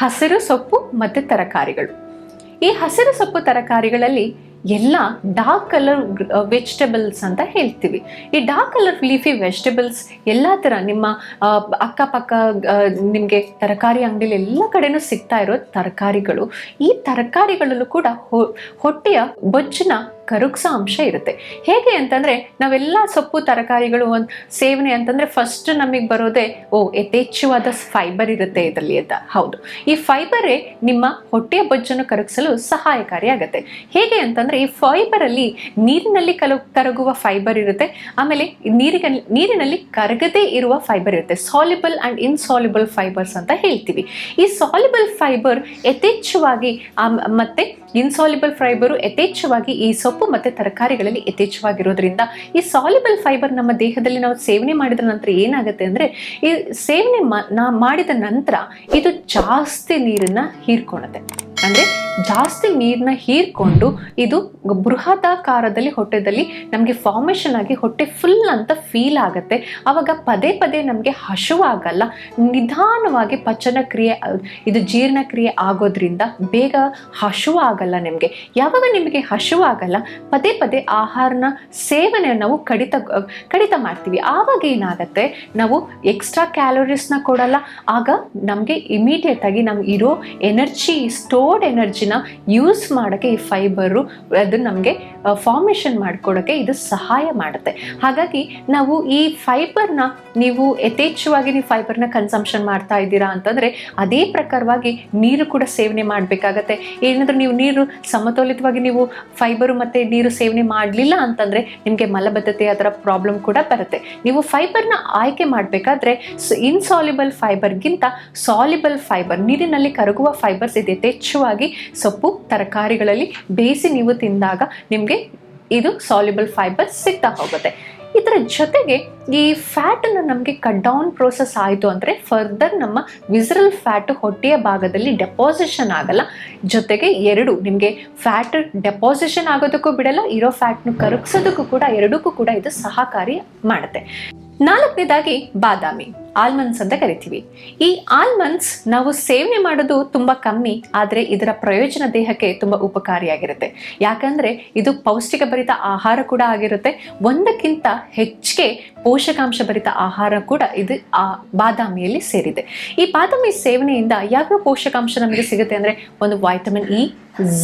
ಹಸಿರು ಸೊಪ್ಪು ಮತ್ತು ತರಕಾರಿಗಳು. ಈ ಹಸಿರು ಸೊಪ್ಪು ತರಕಾರಿಗಳಲ್ಲಿ ಎಲ್ಲ ಡಾರ್ಕ್ ಕಲರ್ ವೆಜಿಟೇಬಲ್ಸ್ ಅಂತ ಹೇಳ್ತೀವಿ. ಈ ಡಾರ್ಕ್ ಕಲರ್ ಲೀಫಿ ವೆಜಿಟೇಬಲ್ಸ್ ಎಲ್ಲ ಥರ ನಿಮ್ಮ ಅಕ್ಕಪಕ್ಕ ನಿಮಗೆ ತರಕಾರಿ ಅಂಗಡಿಲಿ ಎಲ್ಲ ಕಡೆನೂ ಸಿಗ್ತಾ ಇರೋ ತರಕಾರಿಗಳು. ಈ ತರಕಾರಿಗಳಲ್ಲೂ ಕೂಡ ಹೊಟ್ಟೆಯ ಬೊಜ್ಜನ್ನ ಕರಗಿಸೋ ಅಂಶ ಇರುತ್ತೆ. ಹೇಗೆ ಅಂತಂದರೆ, ನಾವೆಲ್ಲ ಸೊಪ್ಪು ತರಕಾರಿಗಳು ಒಂದು ಸೇವನೆ ಅಂತಂದರೆ ಫಸ್ಟ್ ನಮಗೆ ಬರೋದೇ ಯಥೇಚ್ಛವಾದ ಫೈಬರ್ ಇರುತ್ತೆ ಇದರಲ್ಲಿ ಅಂತ. ಹೌದು, ಈ ಫೈಬರೇ ನಿಮ್ಮ ಹೊಟ್ಟೆಯ ಬೊಜ್ಜನ್ನು ಕರಗಿಸಲು ಸಹಾಯಕಾರಿಯಾಗುತ್ತೆ. ಹೇಗೆ ಅಂತಂದರೆ, ಈ ಫೈಬರಲ್ಲಿ ನೀರಿನಲ್ಲಿ ಕರಗುವ ಫೈಬರ್ ಇರುತ್ತೆ, ಆಮೇಲೆ ನೀರಿನಲ್ಲಿ ಕರಗದೇ ಇರುವ ಫೈಬರ್ ಇರುತ್ತೆ. ಸಾಲ್ಯುಬಲ್ ಆ್ಯಂಡ್ ಇನ್ಸಾಲ್ಯುಬಲ್ ಫೈಬರ್ಸ್ ಅಂತ ಹೇಳ್ತೀವಿ. ಈ ಸಾಲ್ಯುಬಲ್ ಫೈಬರ್ ಯಥೇಚ್ಛವಾಗಿ ಮತ್ತು ಇನ್ಸಾಲ್ಯುಬಲ್ ಫೈಬರು ಯಥೇಚ್ಛವಾಗಿ ಈ ಸೊಪ್ಪು ಮತ್ತು ತರಕಾರಿಗಳಲ್ಲಿ ಯಥೇಚ್ಛವಾಗಿರೋದ್ರಿಂದ ಈ ಸಾಲ್ಯುಬಲ್ ಫೈಬರ್ ನಮ್ಮ ದೇಹದಲ್ಲಿ ನಾವು ಸೇವನೆ ಮಾಡಿದ ನಂತರ ಏನಾಗುತ್ತೆ ಅಂದರೆ, ಈ ಸೇವನೆ ಮಾಡಿದ ನಂತರ ಇದು ಜಾಸ್ತಿ ನೀರನ್ನು ಹೀರ್ಕೊಳ್ಳುತ್ತೆ. ಅಂದರೆ ಜಾಸ್ತಿ ನೀರನ್ನ ಹೀರ್ಕೊಂಡು ಇದು ಬೃಹದಾಕಾರದಲ್ಲಿ ಹೊಟ್ಟೆದಲ್ಲಿ ನಮಗೆ ಫಾರ್ಮೇಷನ್ ಆಗಿ ಹೊಟ್ಟೆ ಫುಲ್ ಅಂತ ಫೀಲ್ ಆಗುತ್ತೆ. ಆವಾಗ ಪದೇ ಪದೇ ನಮಗೆ ಹಸಿವಾಗಲ್ಲ, ನಿಧಾನವಾಗಿ ಪಚನ ಕ್ರಿಯೆ ಇದು ಜೀರ್ಣಕ್ರಿಯೆ ಆಗೋದ್ರಿಂದ ಬೇಗ ಹಸಿವಾಗಲ್ಲ ನಿಮಗೆ. ಯಾವಾಗ ನಿಮಗೆ ಹಸಿವಾಗಲ್ಲ, ಪದೇ ಪದೇ ಆಹಾರನ ಸೇವನೆ ನಾವು ಕಡಿತ ಮಾಡ್ತೀವಿ. ಆವಾಗ ಏನಾಗುತ್ತೆ, ನಾವು ಎಕ್ಸ್ಟ್ರಾ ಕ್ಯಾಲೋರೀಸ್ನ ಕೊಡಲ್ಲ. ಆಗ ನಮಗೆ ಇಮಿಡಿಯೇಟ್ ಆಗಿ ನಮ್ಗೆ ಇರೋ ಎನರ್ಜಿ, ಸ್ಟೋರ್ಡ್ ಎನರ್ಜಿನ ಯೂಸ್ ಮಾಡೋಕ್ಕೆ ಈ ಫೈಬರು ಅದು ನಮಗೆ ಫಾರ್ಮೇಷನ್ ಮಾಡ್ಕೊಡೋಕ್ಕೆ ಇದು ಸಹಾಯ ಮಾಡುತ್ತೆ. ಹಾಗಾಗಿ ನಾವು ಈ ಫೈಬರ್ನ ನೀವು ಯಥೇಚ್ಛವಾಗಿ ನೀವು ಫೈಬರ್ನ ಕನ್ಸಂಪ್ಷನ್ ಮಾಡ್ತಾ ಇದ್ದೀರಾ ಅಂತಂದರೆ ಅದೇ ಪ್ರಕಾರವಾಗಿ ನೀರು ಕೂಡ ಸೇವನೆ ಮಾಡಬೇಕಾಗತ್ತೆ. ಏನಾದರೂ ನೀವು ನೀರು ಸಮತೋಲಿತವಾಗಿ ನೀವು ಫೈಬರು ಮತ್ತು ನೀರು ಸೇವನೆ ಮಾಡಲಿಲ್ಲ ಅಂತಂದರೆ ನಿಮಗೆ ಮಲಬದ್ಧತೆ ಅದರ ಪ್ರಾಬ್ಲಮ್ ಕೂಡ ಬರುತ್ತೆ. ನೀವು ಫೈಬರ್ನ ಆಯ್ಕೆ ಮಾಡಬೇಕಾದ್ರೆ ಇನ್ಸಾಲ್ಯುಬಲ್ ಫೈಬರ್ಗಿಂತ ಸಾಲ್ಯುಬಲ್ ಫೈಬರ್, ನೀರಿನಲ್ಲಿ ಕರಗುವ ಫೈಬರ್ಸ್ ಇದು ಯಥೇಚ್ಛವಾಗಿ ಸೊಪ್ಪು ತರಕಾರಿಗಳಲ್ಲಿ ಬೇಯಿಸಿ ನೀವು ತಿಂದಾಗ ನಿಮಗೆ ಇದು ಸಾಲ್ಯುಬಲ್ ಫೈಬರ್ ಸಿಗ್ತಾ ಹೋಗುತ್ತೆ. ಇದರ ಜೊತೆಗೆ ಈ ಫ್ಯಾಟನ್ನು ನಮಗೆ ಕಟ್ ಡೌನ್ ಪ್ರೋಸೆಸ್ ಆಯಿತು ಅಂದರೆ ಫರ್ದರ್ ನಮ್ಮ ವಿಸರಲ್ ಫ್ಯಾಟು ಹೊಟ್ಟೆಯ ಭಾಗದಲ್ಲಿ ಡೆಪಾಸಿಷನ್ ಆಗಲ್ಲ. ಜೊತೆಗೆ ನಿಮಗೆ ಫ್ಯಾಟ್ ಡೆಪಾಸಿಷನ್ ಆಗೋದಕ್ಕೂ ಬಿಡಲ್ಲ, ಇರೋ ಫ್ಯಾಟ್ನು ಕರಗಿಸೋದಕ್ಕೂ ಕೂಡ, ಎರಡಕ್ಕೂ ಕೂಡ ಇದು ಸಹಕಾರಿ ಮಾಡುತ್ತೆ. ನಾಲ್ಕನೇದಾಗಿ ಬಾದಾಮಿ, ಆಲ್ಮಂಡ್ಸ್ ಅಂತ ಕರಿತೀವಿ. ಈ ಆಲ್ಮಂಡ್ಸ್ ನಾವು ಸೇವನೆ ಮಾಡೋದು ತುಂಬ ಕಮ್ಮಿ, ಆದರೆ ಇದರ ಪ್ರಯೋಜನ ದೇಹಕ್ಕೆ ತುಂಬ ಉಪಕಾರಿಯಾಗಿರುತ್ತೆ. ಯಾಕಂದರೆ ಇದು ಪೌಷ್ಟಿಕ ಭರಿತ ಆಹಾರ ಕೂಡ ಆಗಿರುತ್ತೆ. ಒಂದಕ್ಕಿಂತ ಹೆಚ್ಚಿಗೆ ಪೋಷಕಾಂಶ ಭರಿತ ಆಹಾರ ಕೂಡ ಇದು ಬಾದಾಮಿಯಲ್ಲಿ ಸೇರಿದೆ. ಈ ಬಾದಾಮಿ ಸೇವನೆಯಿಂದ ಯಾವ್ಯಾವ ಪೋಷಕಾಂಶ ನಮಗೆ ಸಿಗುತ್ತೆ ಅಂದರೆ, ಒಂದು vitamin E,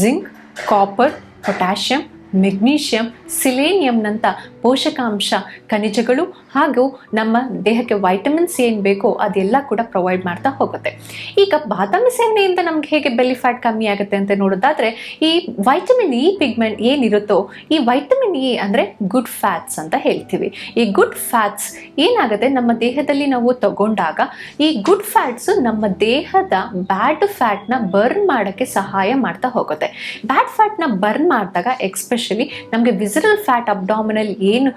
zinc, copper, potassium, magnesium, ಸಿಲೇನಿಯಂನಂಥ ಪೋಷಕಾಂಶ, ಖನಿಜಗಳು ಹಾಗೂ ನಮ್ಮ ದೇಹಕ್ಕೆ ವೈಟಮಿನ್ಸ್ ಏನು ಬೇಕೋ ಅದೆಲ್ಲ ಕೂಡ ಪ್ರೊವೈಡ್ ಮಾಡ್ತಾ ಹೋಗುತ್ತೆ. ಈಗ ಬಾದಾಮಿ ಸೇವನೆಯಿಂದ ನಮ್ಗೆ ಹೇಗೆ ಬೆಲ್ಲಿ ಫ್ಯಾಟ್ ಕಮ್ಮಿ ಆಗುತ್ತೆ ಅಂತ ನೋಡೋದಾದರೆ, ಈ ವೈಟಮಿನ್ ಇ ಪಿಗ್ಮೆಂಟ್ ಏನಿರುತ್ತೋ, ಈ ವೈಟಮಿನ್ ಇ ಅಂದರೆ ಗುಡ್ ಫ್ಯಾಟ್ಸ್ ಅಂತ ಹೇಳ್ತೀವಿ. ಈ ಗುಡ್ ಫ್ಯಾಟ್ಸ್ ಏನಾಗುತ್ತೆ, ನಮ್ಮ ದೇಹದಲ್ಲಿ ನಾವು ತಗೊಂಡಾಗ ಈ ಗುಡ್ ಫ್ಯಾಟ್ಸು ನಮ್ಮ ದೇಹದ ಬ್ಯಾಡ್ ಫ್ಯಾಟ್ನ ಬರ್ನ್ ಮಾಡೋಕ್ಕೆ ಸಹಾಯ ಮಾಡ್ತಾ ಹೋಗುತ್ತೆ. ಬ್ಯಾಡ್ ಫ್ಯಾಟ್ನ ಬರ್ನ್ ಮಾಡಿದಾಗ ಎಸ್ಪೆಷಲಿ ನಮಗೆ ವಿಸರಲ್ ಫ್ಯಾಟ್, ಅಬ್ಡಾಮಿನಲ್ ಏನು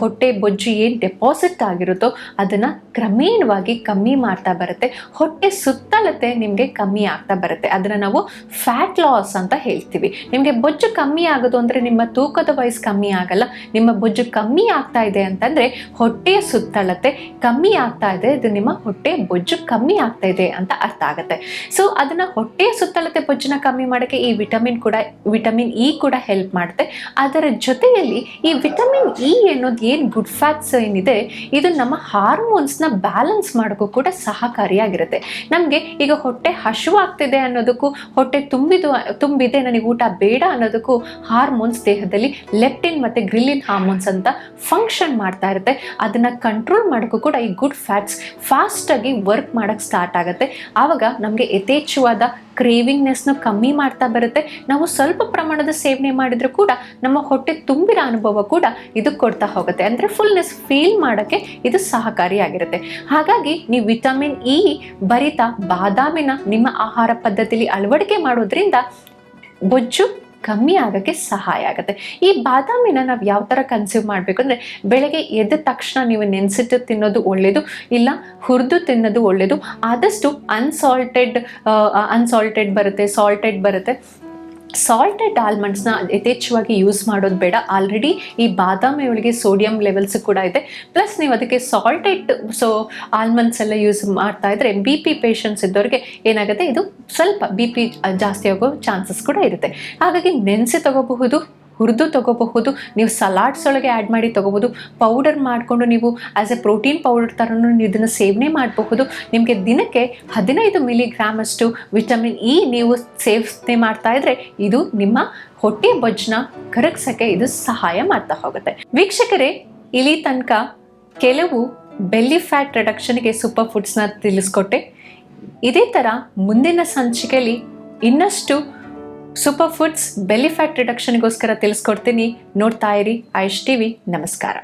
ಹೊಟ್ಟೆ ಬೊಜ್ಜು ಏನು ಡೆಪಾಸಿಟ್ ಆಗಿರುತ್ತೋ ಅದನ್ನು ಕ್ರಮೇಣವಾಗಿ ಕಮ್ಮಿ ಮಾಡ್ತಾ ಬರುತ್ತೆ. ಹೊಟ್ಟೆ ಸುತ್ತಳತೆ ನಿಮಗೆ ಕಮ್ಮಿ ಆಗ್ತಾ ಬರುತ್ತೆ. ಅದನ್ನು ನಾವು ಫ್ಯಾಟ್ ಲಾಸ್ ಅಂತ ಹೇಳ್ತೀವಿ. ನಿಮಗೆ ಬೊಜ್ಜು ಕಮ್ಮಿ ಆಗೋದು ಅಂದರೆ ನಿಮ್ಮ ತೂಕದ ವಯಸ್ಸು ಕಮ್ಮಿ ಆಗಲ್ಲ, ನಿಮ್ಮ ಬೊಜ್ಜು ಕಮ್ಮಿ ಆಗ್ತಾ ಇದೆ ಅಂತಂದರೆ ಹೊಟ್ಟೆಯ ಸುತ್ತಳತೆ ಕಮ್ಮಿ ಆಗ್ತಾ ಇದೆ, ಇದು ನಿಮ್ಮ ಹೊಟ್ಟೆ ಬೊಜ್ಜು ಕಮ್ಮಿ ಆಗ್ತಾ ಇದೆ ಅಂತ ಅರ್ಥ ಆಗುತ್ತೆ. ಸೊ ಅದನ್ನು ಹೊಟ್ಟೆಯ ಸುತ್ತಳತೆ ಬೊಜ್ಜನ್ನ ಕಮ್ಮಿ ಮಾಡೋಕ್ಕೆ ಈ ವಿಟಮಿನ್ ಇ ಕೂಡ ಹೆಲ್ಪ್ ಮಾಡುತ್ತೆ. ಅದರ ಜೊತೆಯಲ್ಲಿ ಈ ವಿಟಮಿನ್ ಇ ಅನ್ನೋದು ಏನು ಗುಡ್ ಫ್ಯಾಟ್ಸ್ ಏನಿದೆ, ಇದು ನಮ್ಮ ಹಾರ್ಮೋನ್ಸ್ನ ಬ್ಯಾಲೆನ್ಸ್ ಮಾಡೋಕ್ಕೂ ಕೂಡ ಸಹಕಾರಿಯಾಗಿರುತ್ತೆ. ನಮಗೆ ಈಗ ಹೊಟ್ಟೆ ಹಸಿವಾಗ್ತಿದೆ ಅನ್ನೋದಕ್ಕೂ, ಹೊಟ್ಟೆ ತುಂಬಿದೆ ನನಗೆ ಊಟ ಬೇಡ ಅನ್ನೋದಕ್ಕೂ ಹಾರ್ಮೋನ್ಸ್ ದೇಹದಲ್ಲಿ ಲೆಪ್ಟಿನ್ ಮತ್ತು ಗ್ರಿಲಿನ್ ಹಾರ್ಮೋನ್ಸ್ ಅಂತ ಫಂಕ್ಷನ್ ಮಾಡ್ತಾ ಇರುತ್ತೆ. ಅದನ್ನು ಕಂಟ್ರೋಲ್ ಮಾಡೋಕ್ಕೂ ಕೂಡ ಈ ಗುಡ್ ಫ್ಯಾಟ್ಸ್ ಫಾಸ್ಟಾಗಿ ವರ್ಕ್ ಮಾಡೋಕ್ಕೆ ಸ್ಟಾರ್ಟ್ ಆಗುತ್ತೆ. ಆವಾಗ ನಮಗೆ ಯಥೇಚ್ಛವಾದ ಕ್ರೇವಿಂಗ್ನೆಸ್ನ ಕಮ್ಮಿ ಮಾಡ್ತಾ ಬರುತ್ತೆ. ನಾವು ಸ್ವಲ್ಪ ಪ್ರಮಾಣದ ಸೇವನೆ ಮಾಡಿದರೂ ಕೂಡ ನಮ್ಮ ಹೊಟ್ಟೆ ತುಂಬಿರೋ ಅನುಭವ ಕೂಡ ಇದು ಕೊಡ್ತಾ ಹೋಗುತ್ತೆ. ಅಂದರೆ ಫುಲ್ನೆಸ್ ಫೀಲ್ ಮಾಡೋಕ್ಕೆ ಇದು ಸಹಕಾರಿಯಾಗಿರುತ್ತೆ. ಹಾಗಾಗಿ ನೀವು ವಿಟಮಿನ್ ಇ ಭರಿತ ಬಾದಾಮಿನ ನಿಮ್ಮ ಆಹಾರ ಪದ್ಧತಿಯಲ್ಲಿ ಅಳವಡಿಕೆ ಮಾಡೋದ್ರಿಂದ ಬೊಜ್ಜು ಕಮ್ಮಿ ಆಗೋಕ್ಕೆ ಸಹಾಯ ಆಗುತ್ತೆ. ಈ ಬಾದಾಮಿನ ನಾವು ಯಾವ ಥರ ಕನ್ಸ್ಯೂಮ್ ಮಾಡಬೇಕು ಅಂದರೆ, ಬೆಳಗ್ಗೆ ಎದ್ದ ತಕ್ಷಣ ನೀವು ನೆನೆಸಿಟ್ಟು ತಿನ್ನೋದು ಒಳ್ಳೆಯದು, ಇಲ್ಲ ಹುರಿದು ತಿನ್ನೋದು ಒಳ್ಳೆಯದು. ಆದಷ್ಟು ಅನ್ಸಾಲ್ಟೆಡ್ ಬರುತ್ತೆ, ಸಾಲ್ಟೆಡ್ ಬರುತ್ತೆ. ಸಾಲ್ಟೆಡ್ ಆಲ್ಮಂಡ್ಸ್ನ ಯಥೇಚ್ಛವಾಗಿ ಯೂಸ್ ಮಾಡೋದು ಬೇಡ. ಆಲ್ರೆಡಿ ಈ ಬಾದಾಮಿ ಒಳಗೆ ಸೋಡಿಯಂ ಲೆವೆಲ್ಸ್ ಕೂಡ ಇದೆ, ಪ್ಲಸ್ ನೀವು ಅದಕ್ಕೆ ಸಾಲ್ಟೆಡ್ ಆಲ್ಮಂಡ್ಸ್ ಎಲ್ಲ ಯೂಸ್ ಮಾಡ್ತಾ ಇದ್ರೆ ಬಿ ಪಿ ಪೇಷಂಟ್ಸ್ ಇದ್ದವ್ರಿಗೆ ಏನಾಗುತ್ತೆ, ಇದು ಸ್ವಲ್ಪ ಬಿ ಪಿ ಜಾಸ್ತಿ ಆಗೋ ಚಾನ್ಸಸ್ ಕೂಡ ಇರುತ್ತೆ. ಹಾಗಾಗಿ ನೆನೆಸಿ ತಗೋಬಹುದು, ಹುರಿದು ತಗೋಬಹುದು, ನೀವು ಸಲಾಡ್ಸ್ ಒಳಗೆ ಆ್ಯಡ್ ಮಾಡಿ ತಗೋಬೋದು, ಪೌಡರ್ ಮಾಡಿಕೊಂಡು ನೀವು ಆ್ಯಸ್ ಎ ಪ್ರೋಟೀನ್ ಪೌಡರ್ ಥರನೂ ಇದನ್ನು ಸೇವನೆ ಮಾಡಬಹುದು. ನಿಮಗೆ ದಿನಕ್ಕೆ 15 ಮಿಲಿಗ್ರಾಮ್ ಅಷ್ಟು ವಿಟಮಿನ್ ಇ ನೀವು ಸೇವನೆ ಮಾಡ್ತಾ ಇದ್ರೆ ಇದು ನಿಮ್ಮ ಹೊಟ್ಟೆ ಬೊಜ್ಜನ್ನ ಕರಗಿಸೋಕ್ಕೆ ಇದು ಸಹಾಯ ಮಾಡ್ತಾ ಹೋಗುತ್ತೆ. ವೀಕ್ಷಕರೇ, ಇಲ್ಲಿ ತನಕ ಕೆಲವು ಬೆಲ್ಲಿ ಫ್ಯಾಟ್ ರಿಡಕ್ಷನ್ಗೆ ಸೂಪರ್ ಫುಡ್ಸ್ನ ತಿಳಿಸ್ಕೊಟ್ಟೆ. ಇದೇ ಥರ ಮುಂದಿನ ಸಂಚಿಕೆಯಲ್ಲಿ ಇನ್ನಷ್ಟು ಸೂಪರ್ ಫುಡ್ಸ್ ಬೆಲ್ಲಿ ಫ್ಯಾಟ್ ರಿಡಕ್ಷನ್ಗೋಸ್ಕರ ತಿಳಿಸ್ಕೊಡ್ತೀನಿ. ನೋಡ್ತಾ ಇರಿ ಆಯುಷ್ ಟಿವಿ. ನಮಸ್ಕಾರ.